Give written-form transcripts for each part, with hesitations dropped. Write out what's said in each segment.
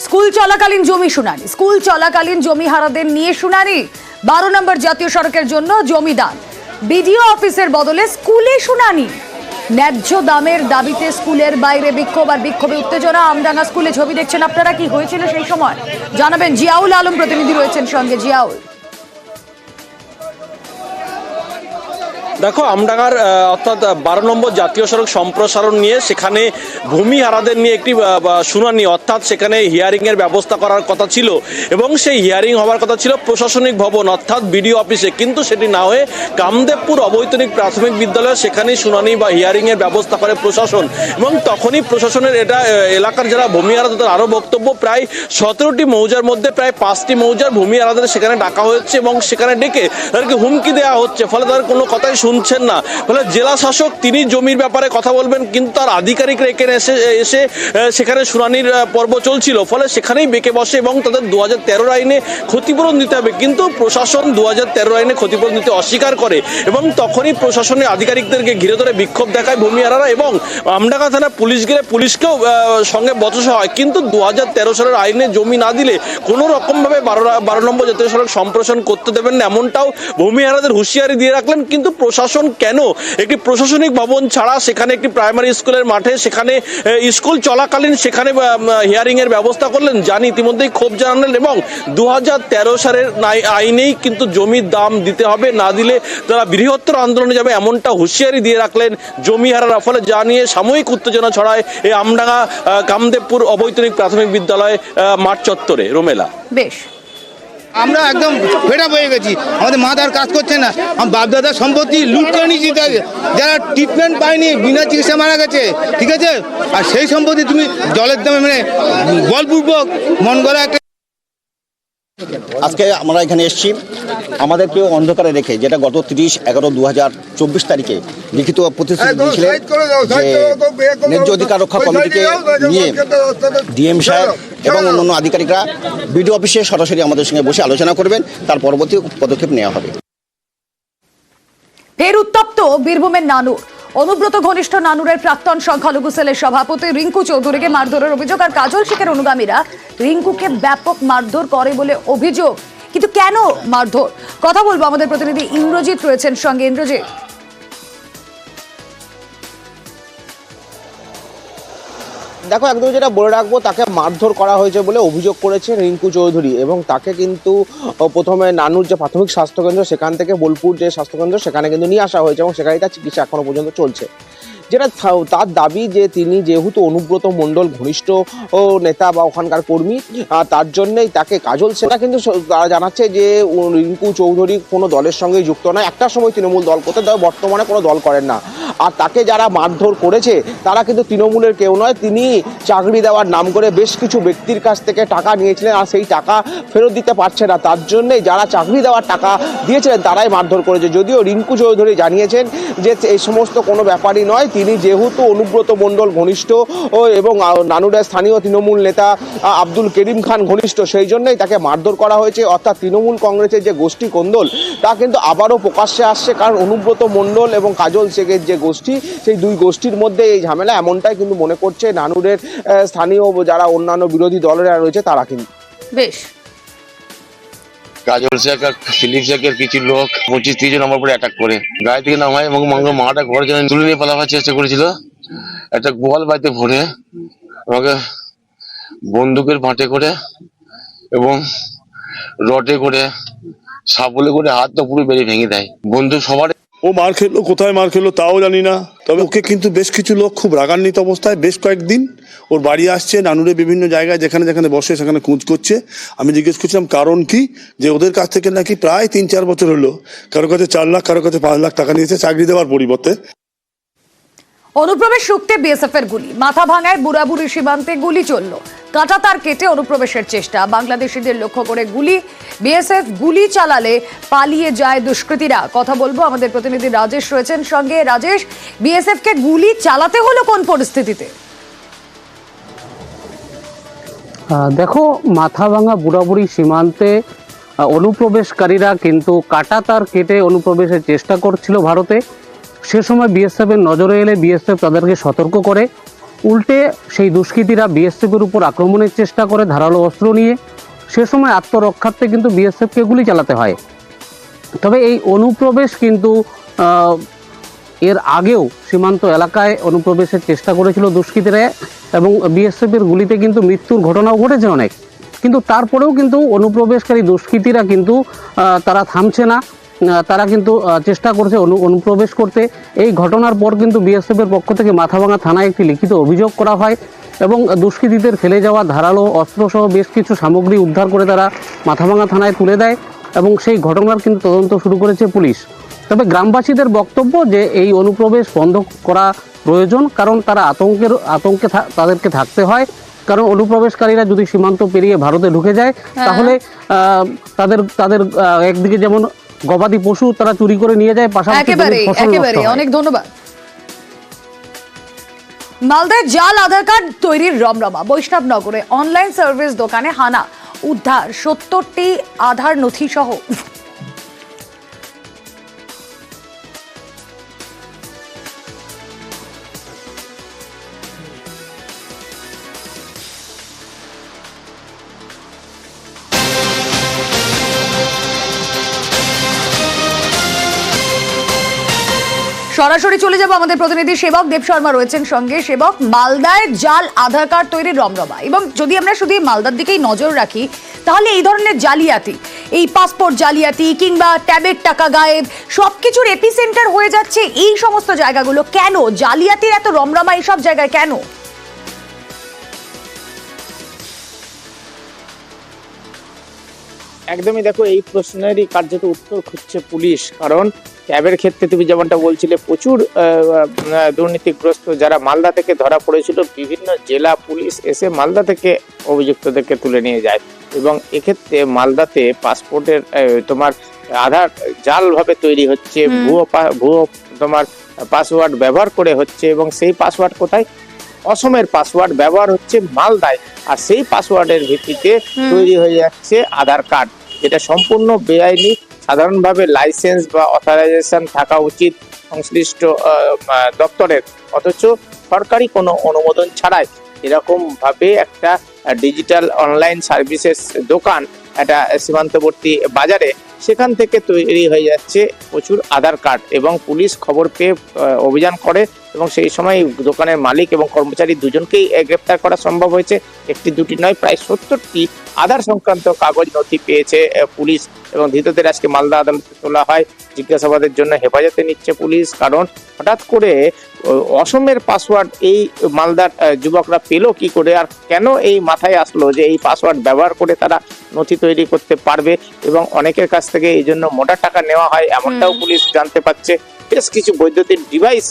School চলাকালীন জমি শুনানি, স্কুল চলাকালীন জমি হারাদের নিয়ে শুনানি। 12 নম্বর জাতীয় সড়কের জন্য জমি দান, বিডিও অফিসের বদলে স্কুলে শুনানি। ন্যায্য দামের দাবিতে স্কুলের বাইরে বিক্ষোভ আর বিক্ষোভে উত্তেজনা। আমডাঙ্গা স্কুলে ছবি দেখছেন আপনারা, কি হয়েছিল সেই সময় জানাবেন। জিয়াউল আলম প্রতিনিধি রয়েছেন সঙ্গে। জিয়াউল, দেখো, আমডাঙ্গার অর্থাৎ 12 নম্বর জাতীয় সড়ক সম্প্রসারণ নিয়ে সেখানে ভূমি হারাদের নিয়ে একটি শুনানি, অর্থাৎ সেখানে হিয়ারিং এর ব্যবস্থা করার কথা ছিল এবং সেই হিয়ারিং হওয়ার কথা ছিল প্রশাসনিক ভবন অর্থাৎ বিডিও অফিসে, কিন্তু সেটি না হয়ে কামদেবপুর অবৈতনিক প্রাথমিক বিদ্যালয়ে সেখানে শুনানি বা হিয়ারিং এর ব্যবস্থা করে প্রশাসন। এবং তখনই প্রশাসনের এটা এলাকার যারা ভূমি হারা তাদের আরও বক্তব্য, প্রায় 17টি মৌজার মধ্যে প্রায় 5টি মৌজার ভূমি হারাদের সেখানে ডাকা হচ্ছে এবং সেখানে ডেকে তাদেরকে হুমকি দেওয়া হচ্ছে, ফলে তাদের কোনো কথাই শুনছেন না। ফলে জেলা শাসক তিনি জমির ব্যাপারে কথা বলবেন, কিন্তু তার আধিকারিকরা এখানে এসে সেখানে শুনানির পর্ব চলছিল, ফলে সেখানেই বেঁকে বসে এবং তাদের 2013 আইনে ক্ষতিপূরণ দিতে হবে, কিন্তু প্রশাসন 2013 আইনে ক্ষতিপূরণ দিতে অস্বীকার করে এবং তখনই প্রশাসনের আধিকারিকদেরকে ঘিরে ধরে বিক্ষোভ দেখায় ভূমিহারারা এবং আমডাঙ্গা থানা পুলিশ গেলে পুলিশকেও সঙ্গে বচসা হয়। কিন্তু 2013 সালের আইনে জমি না দিলে কোনো রকমভাবে 12 নম্বর জাতীয় সড়ক সম্প্রসারণ করতে দেবেন না, এমনটাও ভূমিহারাদের হুঁশিয়ারি দিয়ে রাখলেন। কিন্তু প্রশাসন কেন একটি প্রশাসনিক ভবন ছাড়া সেখানে একটি প্রাইমারি স্কুলের মাঠে সেখানে স্কুল চলাকালীন সেখানে হিয়ারিং এর ব্যবস্থা করলেন, জানি ইতিমধ্যেই ক্ষোভ জানালেন এবং 2013 সালের আইনেই কিন্তু জমির দাম দিতে হবে, না দিলে তারা বৃহত্তর আন্দোলনে যাবে, এমনটা হুঁশিয়ারি দিয়ে রাখলেন জমিহারারা। ফলে যা নিয়ে সাময়িক উত্তেজনা ছড়ায় এই আমডাঙ্গা কামদেবপুর অবৈতনিক প্রাথমিক বিদ্যালয় মাঠ চত্বরে। রোমেলা, বেশ, আমরা একদম ফেড আপ হয়ে গেছি, আমাদের মাথার কাজ করছে না। আমার বাপদাদার সম্পত্তি লুট করে নিয়েছি, যারা ট্রিটমেন্ট পায়নি, বিনা চিকিৎসা মারা গেছে, ঠিক আছে, আর সেই সম্পত্তি তুমি জলের দামে মানে বলপূর্বক মন গড়া একটা। আজকে আমরা এখানে এসেছি আমাদেরকেও অন্ধকারে রেখে, যেটা গত 30/11/2024 তারিখে লিখিত প্রতিশ্রুতি দিয়েছিলেন যে ন্যায্য অধিকার রক্ষা কমিটিকে নিয়ে ডিএম সাহেব এবং অন্যান্য আধিকারিকরা বিডিও অফিসে সরাসরি আমাদের সঙ্গে বসে আলোচনা করবেন, তার পরবর্তী পদক্ষেপ নেওয়া হবে। ফের উত্তপ্ত বীরভূমের নানুর। অনুব্রত ঘনিষ্ঠ নানুরের প্রাক্তন সংখ্যালঘু সেলের সভাপতি রিঙ্কু চৌধুরীকে মারধরের অভিযোগ, আর কাজল শেখের অনুগামীরা রিঙ্কুকে ব্যাপক মারধর করে বলে অভিযোগ। কিন্তু কেন মারধর, কথা বলবো, আমাদের প্রতিনিধি ইন্দ্রজিৎ রয়েছেন সঙ্গে। ইন্দ্রজিৎ, দেখো, একদম যেটা বলে রাখবো, তাকে মারধর করা হয়েছে বলে অভিযোগ করেছে রিঙ্কু চৌধুরী এবং তাকে কিন্তু প্রথমে নানুর যে প্রাথমিক স্বাস্থ্যকেন্দ্র সেখান থেকে বোলপুর যে স্বাস্থ্যকেন্দ্র সেখানে কিন্তু নিয়ে আসা হয়েছে এবং সেখানে তার চিকিৎসা এখনো পর্যন্ত চলছে। যেটা তার দাবি যে তিনি যেহেতু অনুব্রত মণ্ডল ঘনিষ্ঠ নেতা বা ওখানকার কর্মী, তার জন্যই তাকে কাজল, সেটা কিন্তু তারা জানাচ্ছে যে রিঙ্কু চৌধুরী কোনো দলের সঙ্গে যুক্ত নয়, একটা সময় তৃণমূল দল করতে, তবে বর্তমানে কোনো দল করেন না। আর তাকে যারা মারধর করেছে তারা কিন্তু তৃণমূলের কেউ নয়, তিনি চাকরি দেওয়ার নাম করে বেশ কিছু ব্যক্তির কাছ থেকে টাকা নিয়েছিলেন আর সেই টাকা ফেরত দিতে পারছে না, তার জন্যই যারা চাকরি দেওয়ার টাকা দিয়েছিলেন তারাই মারধর করেছে। যদিও রিঙ্কু চৌধুরী জানিয়েছেন যে এই সমস্ত কোনো ব্যাপারই নয়, তিনি যেহেতু অনুব্রত মণ্ডল ঘনিষ্ঠ এবং নানুরের স্থানীয় তৃণমূল নেতা আব্দুল করিম খান ঘনিষ্ঠ, সেই জন্যই তাকে মারধর করা হয়েছে। অর্থাৎ তৃণমূল কংগ্রেসের যে গোষ্ঠী কোন্দল তা কিন্তু আবারও প্রকাশ্যে আসছে, কারণ অনুব্রত মণ্ডল এবং কাজল শেখের যে গোষ্ঠী, সেই দুই গোষ্ঠীর মধ্যে এই ঝামেলা, এমনটাই কিন্তু মনে করছে নানুরের স্থানীয় যারা অন্যান্য বিরোধী দলেরা রয়েছে তারা। কিন্তু বেশ, কাজল শেখ আর ফিলিপ শেখের কিছু লোক 25-30 জন আমার উপরে অ্যাটাক করে গায়ে থেকে নামায় এবং মাটা ঘরের জন্য তুলে নিয়ে পালাবার চেষ্টা করেছিল। একটা গোয়াল বাড়িতে ভরে আমাকে বন্দুকের বাঁটে করে এবং রডে করে সাবলে করে হাতটা পুরো বেরিয়ে ভেঙে দেয়। বন্দুক সবার। ও মার খেলো, কোথায় মার খেলো তাও জানি না, তবে ওকে কিন্তু বেশ কিছু লোক খুব রাগান্বিত অবস্থায় বেশ কয়েকদিন ওর বাড়ি আসছে, নানুরে বিভিন্ন জায়গায় যেখানে যেখানে বসে সেখানে খোঁজ করছে। আমি জিজ্ঞেস করছিলাম কারণ কি, যে ওদের কাছ থেকে নাকি প্রায় 3-4 বছর হলো কারো কাছে 4 লাখ কারো কাছে 5 লাখ টাকা নিয়েছে চাকরি দেওয়ার পরিবর্তে। অনুপ্রবেশ রুখতে বিএসএফ এর গুলি, মাথা ভাঙায় বুড়াবুড়ি সীমান্তে গুলি চলল, কাঁটাতার কেটে অনুপ্রবেশের চেষ্টা, বাংলাদেশিদের লক্ষ্য করে গুলি, বিএসএফ গুলি চালালে পালিয়ে যায় দুষ্কৃতীরা। কথা বলবো, আমাদের প্রতিনিধি রাজেশ রয়েছেন সঙ্গে। রাজেশ, বিএসএফ কে গুলি চালাতে হলো কোন পরিস্থিতিতে? দেখো, মাথা ভাঙা বুড়াবুড়ি সীমান্তে অনুপ্রবেশকারীরা কিন্তু কাঁটাতার কেটে অনুপ্রবেশের চেষ্টা করছিল ভারতে। সে সময় বিএসএফ এর নজরে এলে বিএসএফ তাদেরকে সতর্ক করে উল্টে সেই দুষ্কৃতীরা বিএসএফের উপর আক্রমণের চেষ্টা করে ধারালো অস্ত্র নিয়ে। সে সময় আত্মরক্ষার্থে কিন্তু বিএসএফকে গুলি চালাতে হয়। তবে এই অনুপ্রবেশ কিন্তু এর আগেও সীমান্ত এলাকায় অনুপ্রবেশের চেষ্টা করেছিল দুষ্কৃতীরা এবং বিএসএফের গুলিতে কিন্তু মৃত্যুর ঘটনাও ঘটেছে অনেক। কিন্তু তারপরেও কিন্তু অনুপ্রবেশকারী দুষ্কৃতীরা কিন্তু তারা থামছে না, তারা কিন্তু চেষ্টা করছে অনুপ্রবেশ করতে। এই ঘটনার পর কিন্তু বিএসএফের পক্ষ থেকে মাথাভাঙা থানায় একটি লিখিত অভিযোগ করা হয় এবং দুষ্কৃতীদের ফেলে যাওয়া ধারালো অস্ত্রসহ বেশ কিছু সামগ্রী উদ্ধার করে তারা মাথাভাঙা থানায় তুলে দেয় এবং সেই ঘটনার কিন্তু তদন্ত শুরু করেছে পুলিশ। তবে গ্রামবাসীদের বক্তব্য যে এই অনুপ্রবেশ বন্ধ করা প্রয়োজন, কারণ তারা আতঙ্কে তাদেরকে থাকতে হয়। কারণ অনুপ্রবেশকারীরা যদি সীমান্ত পেরিয়ে ভারতে ঢুকে যায় তাহলে তাদের একদিকে যেমন গবাদি পশু তারা চুরি করে নিয়ে যায়, পাশাপাশি একেবারে অনেক ধন্যবাদ। মালদায় জাল আধার কার্ড তৈরির রমরমা। বৈষ্ণবনগরে অনলাইন সার্ভিস দোকানে হানা, উদ্ধার 70টি আধার নথি সহ। সরাসরি চলে যাব আমাদের প্রতিনিধি সেবক দেব শর্মা রয়েছেন সঙ্গে। সেবক, মালদায় জাল আধার কার্ড তৈরির রমরমা, এবং যদি আমরা শুধু মালদার দিকেই নজর রাখি তাহলে এই ধরনের জালিয়াতি, এই পাসপোর্ট জালিয়াতি কিংবা ট্যাবের টাকা গায়েব, সবকিছুর এপিসেন্টার হয়ে যাচ্ছে এই সমস্ত জায়গাগুলো। কেন জালিয়াতির এত রমরমা এইসব জায়গায় কেন? একদমই, দেখো এই প্রশ্নেরই কার্যত উত্তর খুঁজছে পুলিশ। কারণ ক্যাবের ক্ষেত্রে তুমি যেমনটা বলছিলে, প্রচুর দুর্নীতিগ্রস্ত যারা মালদা থেকে ধরা পড়েছিল, বিভিন্ন জেলা পুলিশ এসে মালদা থেকে অভিযুক্তদেরকে তুলে নিয়ে যায়। এবং এক্ষেত্রে মালদাতে পাসপোর্টের তোমার আধার জালভাবে তৈরি হচ্ছে, ভুয়ো তোমার পাসওয়ার্ড ব্যবহার করে হচ্ছে। এবং সেই পাসওয়ার্ড কোথায়? অসমের পাসওয়ার্ড ব্যবহার হচ্ছে মালদায়, আর সেই পাসওয়ার্ডের ভিত্তিতে তৈরি হয়ে যাচ্ছে আধার কার্ড, যেটা সম্পূর্ণ বেআইনি। সাধারণভাবে লাইসেন্স বা অথরাইজেশন থাকা উচিত সংশ্লিষ্ট দপ্তরের, অথচ সরকারি কোনো অনুমোদন ছাড়াই এরকম ভাবে একটা ডিজিটাল অনলাইন সার্ভিসেস দোকান একটা সীমান্তবর্তী বাজারে, সেখান থেকে তৈরি হয়ে যাচ্ছে প্রচুর আধার কার্ড। এবং পুলিশ খবর পেয়ে অভিযান করে এবং সেই সময় দোকানের মালিক এবং কর্মচারী দুজনকেই গ্রেপ্তার করা সম্ভব হয়েছে। একটি দুটি নয়, প্রায় 70টি আধার সংক্রান্ত কাগজ নথি পেয়েছে পুলিশ এবং ধৃতদের আজকে মালদা আদালতে তোলা হয়। জিজ্ঞাসাবাদের জন্য হেফাজতে নিচ্ছে পুলিশ। কারণ হঠাৎ করে অসমের পাসওয়ার্ড এই মালদার যুবকরা পেলো কি করে, আর কেন এই মাথায় আসলো যে এই পাসওয়ার্ড ব্যবহার করে তারা নথি তৈরি করতে পারবে, এবং অনেকের কাছ থেকে এই জন্য মোটা টাকা নেওয়া হয় এমনটাও পুলিশ জানতে পারছে। বেশ কিছু বৈদ্যুতিক ডিভাইস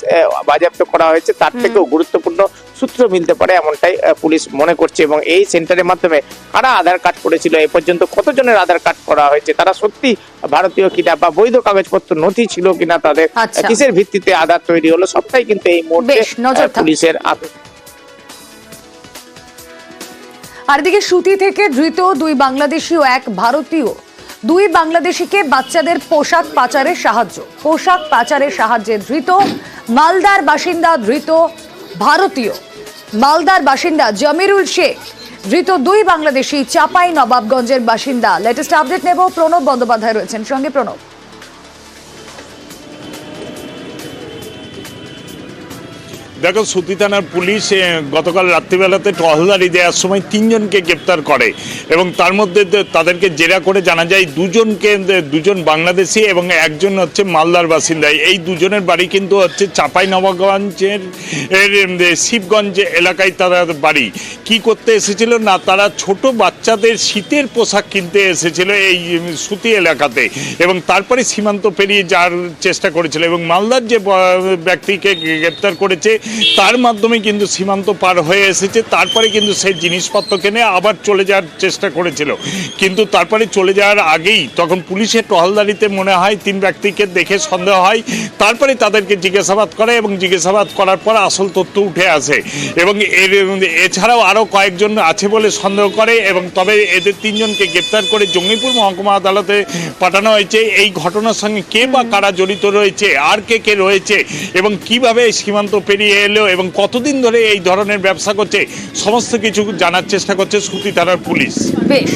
বাজেয়াপ্ত করা হয়েছে, তার থেকেও গুরুত্বপূর্ণ সূত্র মিলতে পারে এমনটাই পুলিশ মনে করছে। এবং এই সেন্টারের মাধ্যমে কারা আধার কার্ড করেছিল, এ পর্যন্ত কতজনের আধার কার্ড করা হয়েছে, তারা সত্যি ভারতীয় কিনা বা বৈধ কাগজপত্র নথি ছিল কিনা, তাদের কিসের ভিত্তিতে আধার তৈরি হলো, সবটাই কিন্তু এই মুহূর্তে পুলিশের। আর দিকে সুতি থেকে ধৃত দুই বাংলাদেশি ও এক ভারতীয়। দুই বাংলাদেশিকে বাচ্চাদের পোশাক পাচারের সাহায্যে ধৃত মালদার বাসিন্দা, ধৃত ভারতীয় মালদার বাসিন্দা জমিরুল শেখ। ধৃত দুই বাংলাদেশি চাপাই নবাবগঞ্জের বাসিন্দা। লেটেস্ট আপডেট নেব, প্রণব বন্দ্যোপাধ্যায় রয়েছেন সঙ্গে। প্রণব, দেখো, সুতি থানার পুলিশ গতকাল রাত্রিবেলাতে টহলদারি দেওয়ার সময় 3 জনকে গ্রেপ্তার করে এবং তার মধ্যে তাদেরকে জেরা করে জানা যায় দুজন বাংলাদেশি এবং একজন হচ্ছে মালদার বাসিন্দা। এই দুজনের বাড়ি কিন্তু হচ্ছে চাপাই নবাবগঞ্জের শিবগঞ্জ এলাকায় তারা বাড়ি। কি করতে এসেছিল না, তারা ছোট বাচ্চাদের শীতের পোশাক কিনতে এসেছিল এই সুতি এলাকাতে এবং তারপরে সীমান্ত পেরিয়ে যাওয়ার চেষ্টা করেছিল এবং মালদার যে ব্যক্তিকে গ্রেপ্তার করেছে তার মাধ্যমে কিন্তু সীমান্ত পার হয়ে এসেছে। তারপরে কিন্তু সেই জিনিসপত্র কিনে আবার চলে যাওয়ার চেষ্টা করেছিল, কিন্তু তারপরে চলে যাওয়ার আগেই তখন পুলিশের টহলদারিতে মনে হয় 3 ব্যক্তিকে দেখে সন্দেহ হয়। তারপরে তাদেরকে জিজ্ঞাসাবাদ করে এবং জিজ্ঞাসাবাদ করার পর আসল তথ্য উঠে আসে এবং এছাড়াও আরও কয়েকজন আছে বলে সন্দেহ করে এবং তবে এদের 3 জনকে গ্রেপ্তার করে জঙ্গিপুর মহকুমা আদালতে পাঠানো হয়েছে। এই ঘটনার সঙ্গে কে বা কারা জড়িত রয়েছে, আর কে রয়েছে এবং কিভাবে সীমান্ত পেরিয়ে এলো এবং কতদিন ধরে এই ধরনের ব্যবসা করছে সমস্ত কিছু জানার চেষ্টা করছে সুতি থানার পুলিশ। বেশ।